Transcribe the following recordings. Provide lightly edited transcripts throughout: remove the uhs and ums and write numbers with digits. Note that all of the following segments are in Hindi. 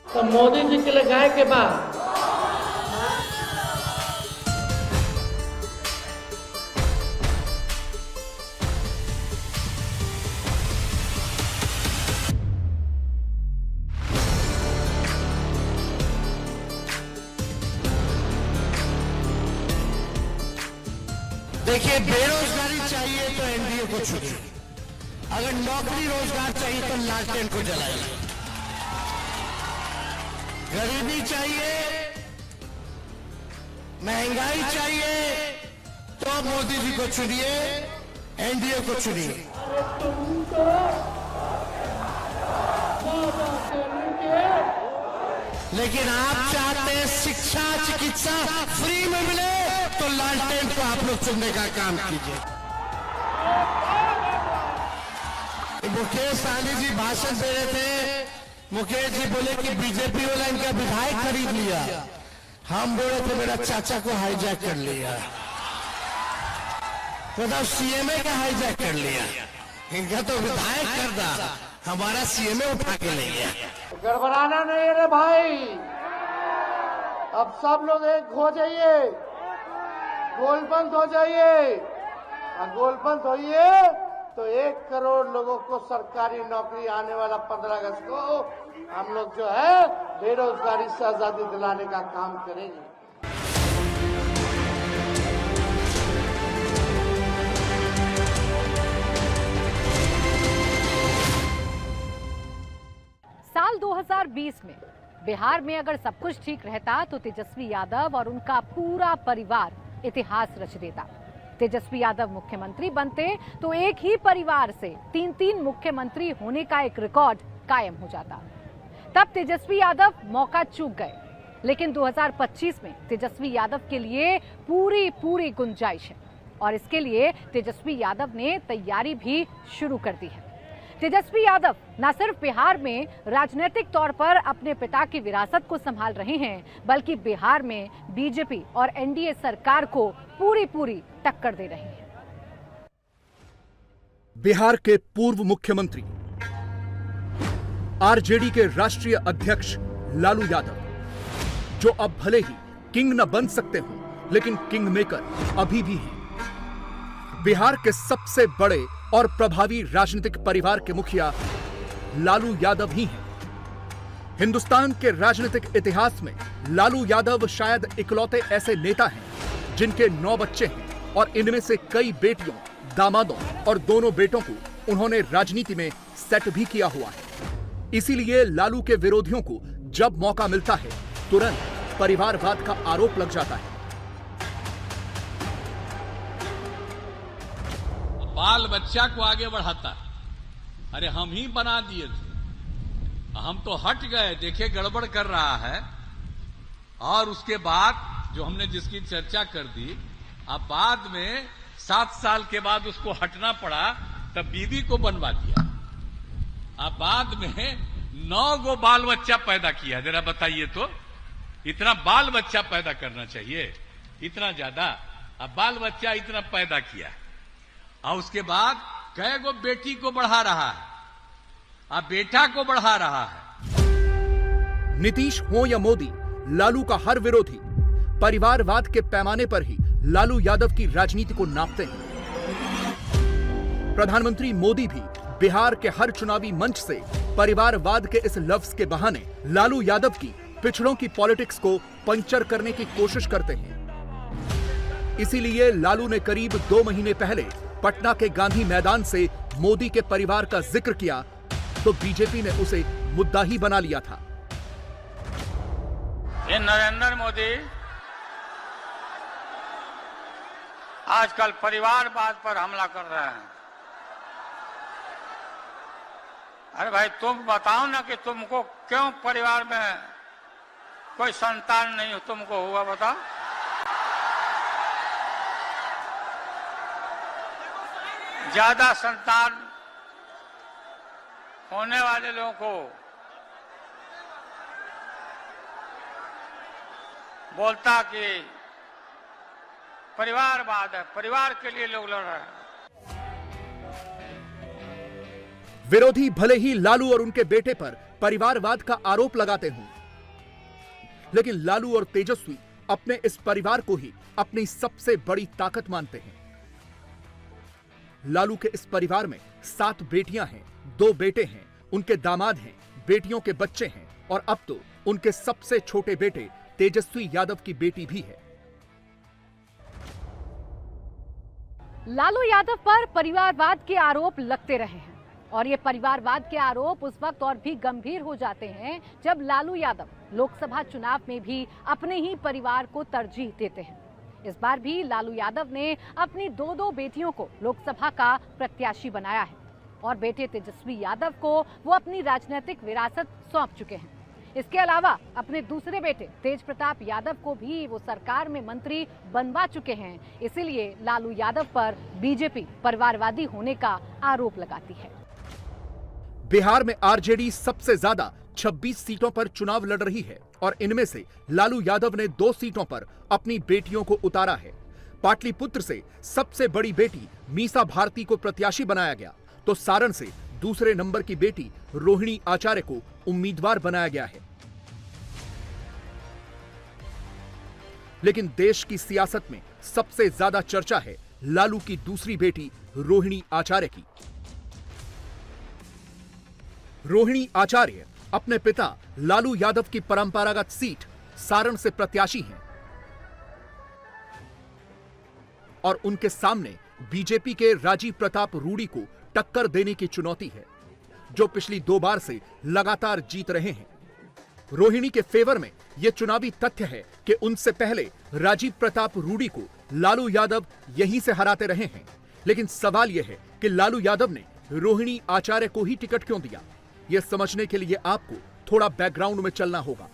तो मोदी जी के लिए गाय के बाद देखिए, बेरोजगारी चाहिए तो एनडीए को चुनिए, अगर नौकरी रोजगार चाहिए तो लालटेन को जलाइए, गरीबी चाहिए, महंगाई चाहिए तो मोदी जी को चुनिए, एनडीए को चुनिए। लेकिन आप चाहते हैं शिक्षा चिकित्सा फ्री में मिले तो लालटेन को आप लोग चुनने का काम कीजिए। मुकेश सहनी जी भाषण दे रहे थे, मुकेश जी बोले कि बीजेपी वाला इनका विधायक खरीद लिया, हम बोले थे मेरा चाचा को हाईजैक कर लिया, मतलब सीएमए का हाईजैक कर लिया, इनका तो विधायक कर दा, हमारा सीएमए उठा के ले गया। गड़बड़ाना नहीं है रे भाई, अब सब लोग एक हो जाइए, गोलबंद हो जाइए, गोलबंद होइए तो 1 करोड़ लोगों को सरकारी नौकरी आने वाला 15 अगस्त को हम लोग जो है बेरोजगारी से आजादी दिलाने का काम करेंगे। साल 2020 में बिहार में अगर सब कुछ ठीक रहता तो तेजस्वी यादव और उनका पूरा परिवार इतिहास रच देता। तेजस्वी यादव मुख्यमंत्री बनते तो एक ही परिवार से 3-3 मुख्यमंत्री होने का एक रिकॉर्ड कायम हो जाता। तब तेजस्वी यादव मौका चूक गए, लेकिन 2025 में तेजस्वी यादव के लिए पूरी गुंजाइश है और इसके लिए तेजस्वी यादव ने तैयारी भी शुरू कर दी है। तेजस्वी यादव न सिर्फ बिहार में राजनीतिक तौर पर अपने पिता की विरासत को संभाल रहे हैं, बल्कि बिहार में बीजेपी और एनडीए सरकार को पूरी टक्कर दे रहे हैं। बिहार के पूर्व मुख्यमंत्री, आरजेडी के राष्ट्रीय अध्यक्ष लालू यादव, जो अब भले ही किंग न बन सकते हों, लेकिन किंग मेकर अभी भी हैं। बिहार के सबसे बड़े और प्रभावी राजनीतिक परिवार के मुखिया लालू यादव ही हैं। हिंदुस्तान के राजनीतिक इतिहास में लालू यादव शायद इकलौते ऐसे नेता हैं जिनके 9 बच्चे हैं और इनमें से कई बेटियों, दामादों और दोनों बेटों को उन्होंने राजनीति में सेट भी किया हुआ है। इसीलिए लालू के विरोधियों को जब मौका मिलता है तुरंत परिवारवाद का आरोप लग जाता है। बाल बच्चा को आगे बढ़ाता, अरे हम ही बना दिए थे, हम तो हट गए, देखे गड़बड़ कर रहा है, और उसके बाद जो हमने जिसकी चर्चा कर दी, अब बाद में 7 साल के बाद उसको हटना पड़ा, तब बीवी को बनवा दिया, अब बाद में 9 गो बाल बच्चा पैदा किया। जरा बताइए तो, इतना बाल बच्चा पैदा करना चाहिए, इतना ज्यादा, अब बाल बच्चा इतना पैदा किया, और उसके बाद कई गो बेटी को बढ़ा रहा है, अब बेटा को बढ़ा रहा है। नीतीश हो या मोदी, लालू का हर विरोधी परिवारवाद के पैमाने पर ही लालू यादव की राजनीति को नापते हैं। प्रधानमंत्री मोदी भी बिहार के हर चुनावी मंच से परिवारवाद के इस लफ्ज के बहाने लालू यादव की पिछड़ों की पॉलिटिक्स को पंचर करने की कोशिश करते हैं। इसीलिए लालू ने करीब 2 महीने पहले पटना के गांधी मैदान से मोदी के परिवार का जिक्र किया तो बीजेपी ने उसे मुद्दा ही बना लिया था। ये नरेंद्र मोदी आजकल परिवारवाद पर हमला कर रहे हैं। अरे भाई, तुम बताओ ना कि तुमको क्यों परिवार में कोई संतान नहीं तुमको हुआ, बताओ। ज्यादा संतान होने वाले लोगों को बोलता कि परिवारवाद है, परिवार के लिए लोग लड़ रहे हैं। विरोधी भले ही लालू और उनके बेटे पर परिवारवाद का आरोप लगाते हों, लेकिन लालू और तेजस्वी अपने इस परिवार को ही अपनी सबसे बड़ी ताकत मानते हैं। लालू के इस परिवार में 7 बेटियां हैं, 2 बेटे हैं, उनके दामाद हैं, बेटियों के बच्चे हैं और अब तो उनके सबसे छोटे बेटे तेजस्वी यादव की बेटी भी है। लालू यादव पर परिवारवाद के आरोप लगते रहे हैं और ये परिवारवाद के आरोप उस वक्त और भी गंभीर हो जाते हैं जब लालू यादव लोकसभा चुनाव में भी अपने ही परिवार को तरजीह देते हैं। इस बार भी लालू यादव ने अपनी 2 बेटियों को लोकसभा का प्रत्याशी बनाया है और बेटे तेजस्वी यादव को वो अपनी राजनीतिक विरासत सौंप चुके हैं। इसके अलावा अपने दूसरे बेटे तेज प्रताप यादव को भी वो सरकार में मंत्री बनवा चुके हैं। इसीलिए लालू यादव पर बीजेपी परिवारवादी होने का आरोप लगाती है। बिहार में आरजेडी सबसे ज्यादा 26 सीटों पर चुनाव लड़ रही है और इनमें से लालू यादव ने 2 सीटों पर अपनी बेटियों को उतारा है। पाटलिपुत्र से सबसे बड़ी बेटी मीसा भारती को प्रत्याशी बनाया गया तो सारण से दूसरे नंबर की बेटी रोहिणी आचार्य को उम्मीदवार बनाया गया है। लेकिन देश की सियासत में सबसे ज्यादा चर्चा है लालू की दूसरी बेटी रोहिणी आचार्य की। रोहिणी आचार्य अपने पिता लालू यादव की परंपरागत सीट सारण से प्रत्याशी हैं और उनके सामने बीजेपी के राजीव प्रताप रूडी को टक्कर देने की चुनौती है, जो पिछली 2 बार से लगातार जीत रहे हैं। रोहिणी के फेवर में यह चुनावी तथ्य है कि उनसे पहले राजीव प्रताप रूडी को लालू यादव यहीं से हराते रहे हैं। लेकिन सवाल यह है कि लालू यादव ने रोहिणी आचार्य को ही टिकट क्यों दिया। यह समझने के लिए आपको थोड़ा बैकग्राउंड में चलना होगा।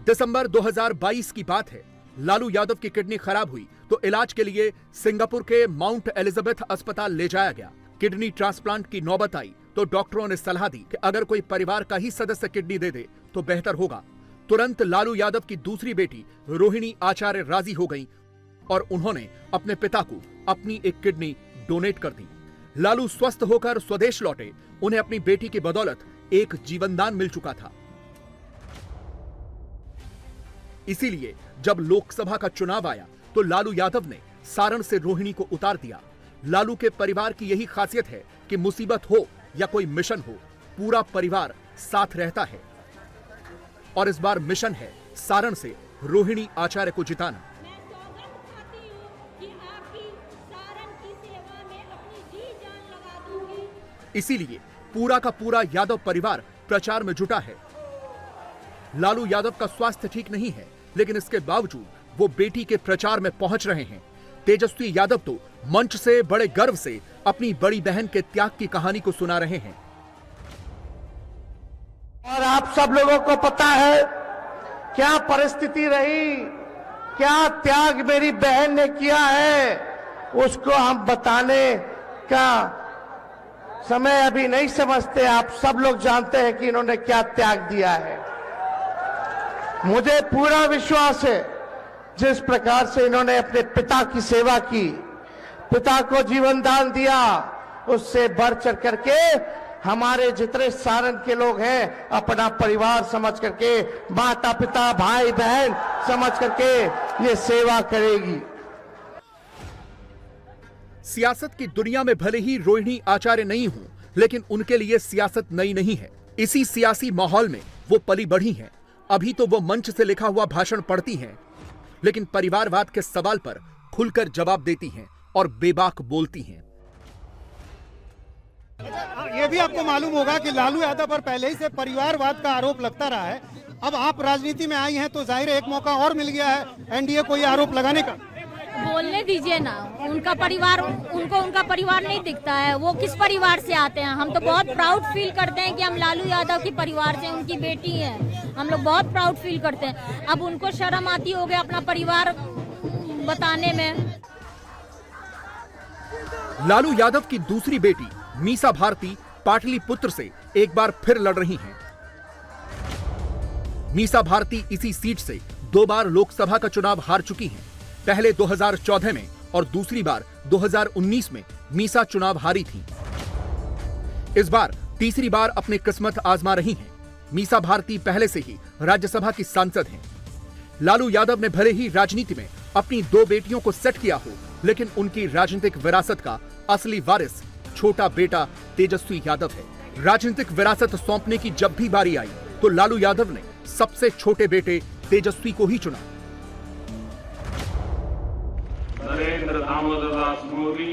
दिसंबर 2022 की बात है। लालू यादव की किडनी खराब हुई तो इलाज के लिए सिंगापुर के माउंट एलिजाबेथ अस्पताल ले जाया गया। किडनी ट्रांसप्लांट की नौबत आई तो डॉक्टरों ने सलाह दी कि अगर कोई परिवार का ही सदस्य किडनी दे दे तो बेहतर होगा। तुरंत लालू यादव की दूसरी बेटी रोहिणी आचार्य राजी हो गई और उन्होंने अपने पिता को अपनी एक किडनी डोनेट कर दी। लालू स्वस्थ होकर स्वदेश लौटे। उन्हें अपनी बेटी की बदौलत एक जीवनदान मिल चुका था। इसीलिए जब लोकसभा का चुनाव आया तो लालू यादव ने सारण से रोहिणी को उतार दिया। लालू के परिवार की यही खासियत है कि मुसीबत हो या कोई मिशन हो, पूरा परिवार साथ रहता है और इस बार मिशन है सारण से रोहिणी आचार्य को जिताना। इसीलिए पूरा का पूरा यादव परिवार प्रचार में जुटा है। लालू यादव का स्वास्थ्य ठीक नहीं है, लेकिन इसके बावजूद वो बेटी के प्रचार में पहुंच रहे हैं। तेजस्वी यादव तो मंच से बड़े गर्व से अपनी बड़ी बहन के त्याग की कहानी को सुना रहे हैं। और आप सब लोगों को पता है क्या परिस्थिति रही, क्या त्याग मेरी बहन ने किया है, उसको हम बताने का समय अभी नहीं समझते। आप सब लोग जानते हैं कि इन्होंने क्या त्याग दिया है। मुझे पूरा विश्वास है जिस प्रकार से इन्होंने अपने पिता की सेवा की, पिता को जीवन दान दिया, उससे बढ़ चढ़ करके हमारे जितने सारण के लोग हैं अपना परिवार समझ करके, माता पिता भाई बहन समझ करके ये सेवा करेगी। सियासत की दुनिया में भले ही रोहिणी आचार्य नहीं हूं, लेकिन उनके लिए सियासत नई नहीं है। इसी सियासी माहौल में वो पली बढ़ी हैं। अभी तो वो मंच से लिखा हुआ भाषण पढ़ती हैं, लेकिन परिवारवाद के सवाल पर खुलकर जवाब देती हैं और बेबाक बोलती हैं। ये भी आपको मालूम होगा कि लालू यादव पर पहले ही से परिवारवाद का आरोप लगता रहा है। अब आप राजनीति में आई हैं तो जाहिर है एक मौका और मिल गया है एनडीए को ये आरोप लगाने का। बोलने दीजिए ना, उनका परिवार, उनको उनका परिवार नहीं दिखता है। वो किस परिवार से आते हैं? हम तो बहुत प्राउड फील करते हैं कि हम लालू यादव के परिवार से, उनकी बेटी है। हम लोग बहुत प्राउड फील करते हैं। अब उनको शर्म आती होगी अपना परिवार बताने में। लालू यादव की दूसरी बेटी मीसा भारती पाटलिपुत्र से एक बार फिर लड़ रही हैं। मीसा भारती इसी सीट से 2 बार लोकसभा का चुनाव हार चुकी हैं। पहले 2014 में और दूसरी बार 2019 में मीसा चुनाव हारी थी। इस बार तीसरी बार अपनी किस्मत आजमा रही हैं। मीसा भारती पहले से ही राज्यसभा की सांसद हैं। लालू यादव ने भले ही राजनीति में अपनी 2 बेटियों को सेट किया हो, लेकिन उनकी राजनीतिक विरासत का असली वारिस छोटा बेटा तेजस्वी यादव है। राजनीतिक विरासत सौंपने की जब भी बारी आई तो लालू यादव ने सबसे छोटे बेटे तेजस्वी को ही चुना। नरेंद्र दामोदर दास मोदी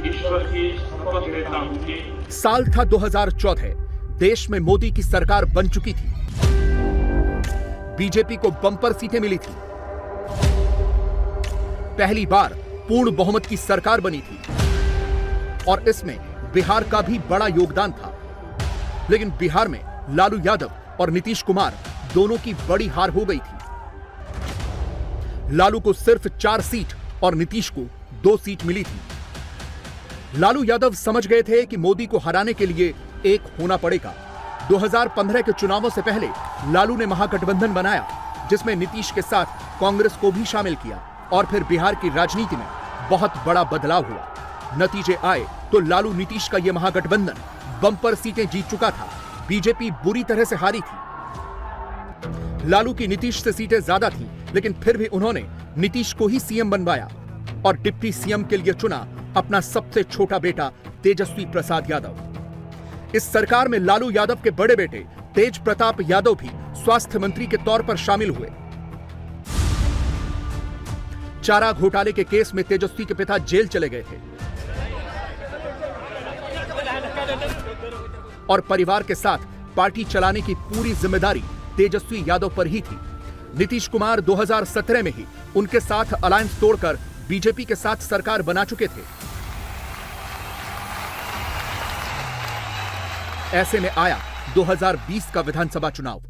ईश्वर की शपथ लेता हूं कि साल था 2014। देश में मोदी की सरकार बन चुकी थी। बीजेपी को बम्पर सीटें मिली थी। पहली बार पूर्ण बहुमत की सरकार बनी थी और इसमें बिहार का भी बड़ा योगदान था। लेकिन बिहार में लालू यादव और नीतीश कुमार दोनों की बड़ी हार हो गई थी। लालू को सिर्फ 4 सीट और नीतीश को 2 सीट मिली थी। लालू यादव समझ गए थे कि मोदी को हराने के लिए एक होना पड़ेगा। 2015 के चुनावों से पहले लालू ने महागठबंधन बनाया, जिसमें नीतीश के साथ कांग्रेस को भी शामिल किया और फिर बिहार की राजनीति में बहुत बड़ा बदलाव हुआ। नतीजे आए तो लालू नीतीश का यह महागठबंधन बम्पर सीटें जीत चुका था। बीजेपी बुरी तरह से हारी थी। लालू की नीतीश से सीटें ज्यादा थीं, लेकिन फिर भी उन्होंने नीतीश को ही सीएम बनवाया और डिप्टी सीएम के लिए चुना अपना सबसे छोटा बेटा तेजस्वी प्रसाद यादव। इस सरकार में लालू यादव के बड़े बेटे तेज प्रताप यादव भी स्वास्थ्य मंत्री के तौर पर शामिल हुए। चारा घोटाले के केस में तेजस्वी के पिता जेल चले गए थे और परिवार के साथ पार्टी चलाने की पूरी जिम्मेदारी तेजस्वी यादव पर ही थी। नीतीश कुमार 2017 में ही उनके साथ अलायंस तोड़कर बीजेपी के साथ सरकार बना चुके थे। ऐसे में आया 2020 का विधानसभा चुनाव।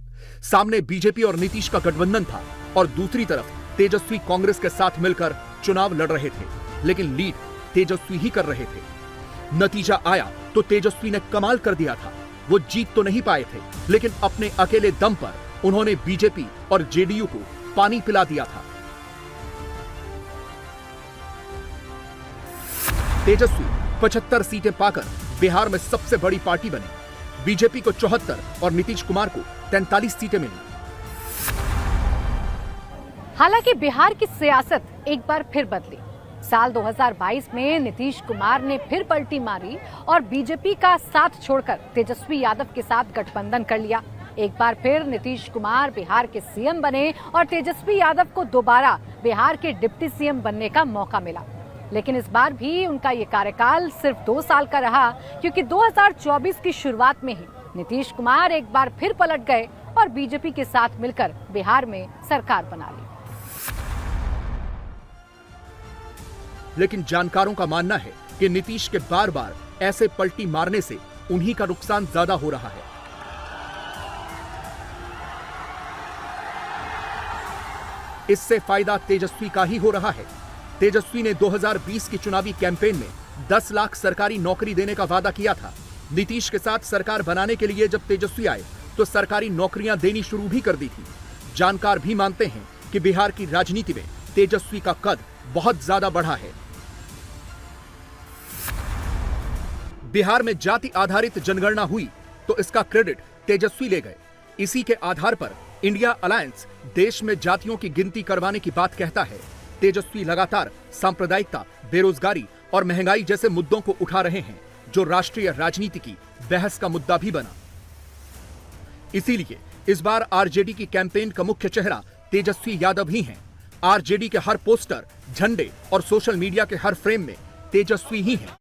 सामने बीजेपी और नीतीश का गठबंधन था और दूसरी तरफ तेजस्वी कांग्रेस के साथ मिलकर चुनाव लड़ रहे थे, लेकिन लीड तेजस्वी ही कर रहे थे। नतीजा आया तो तेजस्वी ने कमाल कर दिया था। वो जीत तो नहीं पाए थे, लेकिन अपने अकेले दम पर उन्होंने बीजेपी और जेडीयू को पानी पिला दिया था। तेजस्वी 75 सीटें पाकर बिहार में सबसे बड़ी पार्टी बनी। बीजेपी को 74 और नीतीश कुमार को 43 सीटें मिली। हालांकि बिहार की सियासत एक बार फिर बदली। साल 2022 में नीतीश कुमार ने फिर पलटी मारी और बीजेपी का साथ छोड़कर तेजस्वी यादव के साथ गठबंधन कर लिया। एक बार फिर नीतीश कुमार बिहार के सीएम बने और तेजस्वी यादव को दोबारा बिहार के डिप्टी सीएम बनने का मौका मिला। लेकिन इस बार भी उनका ये कार्यकाल सिर्फ 2 साल का रहा, क्योंकि 2024 की शुरुआत में ही नीतीश कुमार एक बार फिर पलट गए और बीजेपी के साथ मिलकर बिहार में सरकार बना ली। लेकिन जानकारों का मानना है कि नीतीश के बार बार ऐसे पलटी मारने से उन्हीं का नुकसान ज्यादा हो रहा है। इससे फायदा तेजस्वी का ही हो रहा है। तेजस्वी ने 2020 की चुनावी कैंपेन में 10 लाख सरकारी नौकरी देने का वादा किया था। नीतीश के साथ सरकार बनाने के लिए जब तेजस्वी आए तो सरकारी नौकरियां देनी शुरू भी कर दी थी। जानकार भी मानते हैं कि बिहार की राजनीति में तेजस्वी का कद बहुत ज्यादा बढ़ा है। बिहार में जाति आधारित जनगणना हुई तो इसका क्रेडिट तेजस्वी ले गए। इसी के आधार पर इंडिया अलायंस देश में जातियों की गिनती करवाने की बात कहता है। तेजस्वी लगातार सांप्रदायिकता, बेरोजगारी और महंगाई जैसे मुद्दों को उठा रहे हैं, जो राष्ट्रीय राजनीति की बहस का मुद्दा भी बना। इसीलिए इस बार आरजेडी की कैंपेन का मुख्य चेहरा तेजस्वी यादव ही हैं। आरजेडी के हर पोस्टर, झंडे और सोशल मीडिया के हर फ्रेम में तेजस्वी ही हैं।